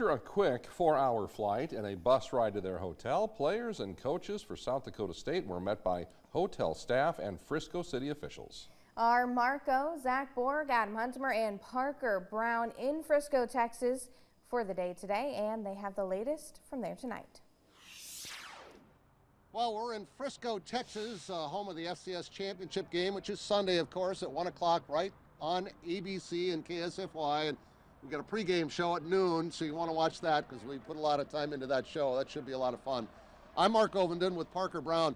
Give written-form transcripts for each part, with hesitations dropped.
After a quick 4-hour flight and a bus ride to their hotel, players and coaches for South Dakota State were met by hotel staff and Frisco city officials. Our Marco, Zach Borg, Adam Huntemer, and Parker Brown in Frisco, Texas for the day today, and they have the latest from there tonight. Well, we're in Frisco, Texas, home of the FCS championship game, which is Sunday, of course, at 1 o'clock, right on ABC and KSFY. And we got a pregame show at noon, so you want to watch that because we put a lot of time into that show. That should be a lot of fun. I'm Mark Ovenden with Parker Brown.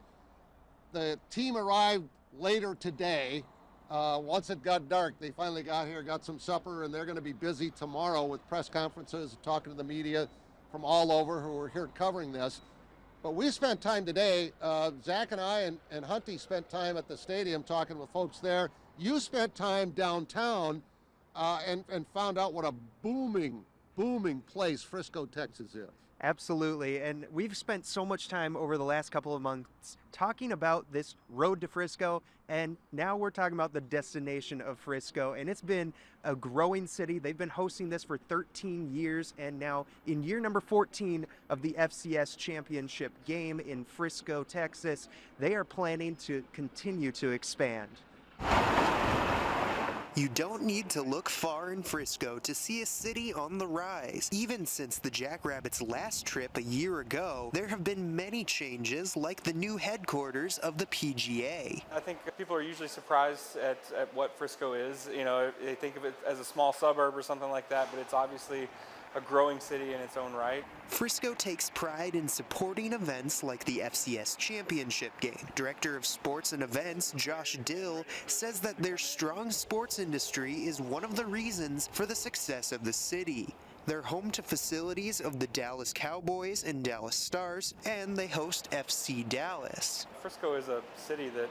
The team arrived later today. Once it got dark, they finally got here, got some supper, and they're going to be busy tomorrow with press conferences, talking to the media from all over who are here covering this. But we spent time today, Zach and I and Hunty spent time at the stadium talking with folks there. You spent time downtown and found out what a booming place Frisco, Texas is. Absolutely, and we've spent so much time over the last couple of months talking about this road to Frisco, and now we're talking about the destination of Frisco, and it's been a growing city. They've been hosting this for 13 years, and now in year number 14 of the FCS championship game in Frisco, Texas, they are planning to continue to expand. You don't need to look far in Frisco to see a city on the rise. Even since the Jackrabbits' last trip a year ago, there have been many changes, like the new headquarters of the PGA. I think people are usually surprised at what Frisco is. You know, they think of it as a small suburb or something like that, but it's obviously a growing city in its own right. Frisco takes pride in supporting events like the FCS Championship game. Director of Sports and Events, Josh Dill, says that their strong sports industry is one of the reasons for the success of the city. They're home to facilities of the Dallas Cowboys and Dallas Stars, and they host FC Dallas. Frisco is a city that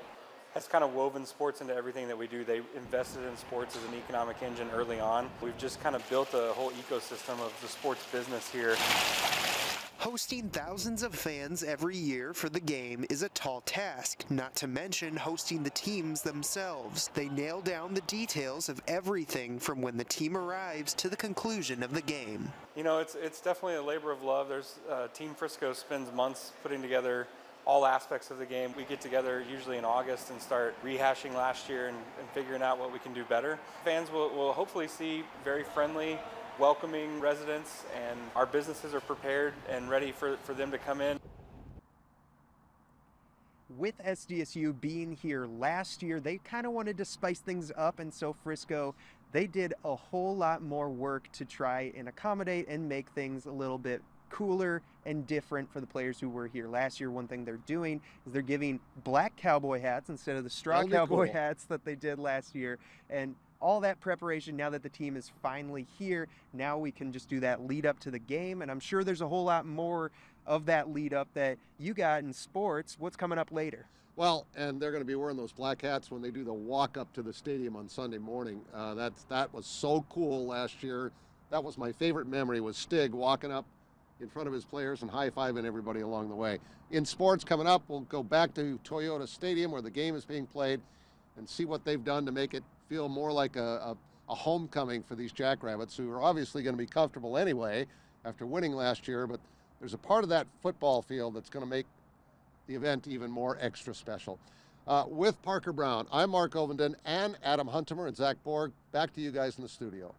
has kind of woven sports into everything that we do. They invested in sports as an economic engine early on. We've just kind of built a whole ecosystem of the sports business here. Hosting thousands of fans every year for the game is a tall task, not to mention hosting the teams themselves. They nail down the details of everything from when the team arrives to the conclusion of the game. You know, it's definitely a labor of love. There's Team Frisco spends months putting together all aspects of the game. We get together usually in August and start rehashing last year and figuring out what we can do better. Fans will hopefully see very friendly, welcoming residents, and our businesses are prepared and ready for them to come in. With SDSU being here last year, they kind of wanted to spice things up, and so Frisco, they did a whole lot more work to try and accommodate and make things a little bit cooler and different for the players who were here last year. One thing they're doing is they're giving black cowboy hats instead of the straw cowboy hats that they did last year. And all that preparation, now that the team is finally here, now we can just do that lead up to the game. And I'm sure there's a whole lot more of that lead up that you got in sports. What's coming up later? Well, and they're going to be wearing those black hats when they do the walk up to the stadium on Sunday morning. That was so cool last year. That was my favorite memory, was Stig walking up in front of his players and high-fiving everybody along the way. In sports coming up, we'll go back to Toyota Stadium where the game is being played and see what they've done to make it feel more like a homecoming for these Jackrabbits, who are obviously going to be comfortable anyway after winning last year, but there's a part of that football field that's going to make the event even more extra special. With Parker Brown, I'm Mark Ovenden and Adam Huntemer and Zach Borg. Back to you guys in the studio.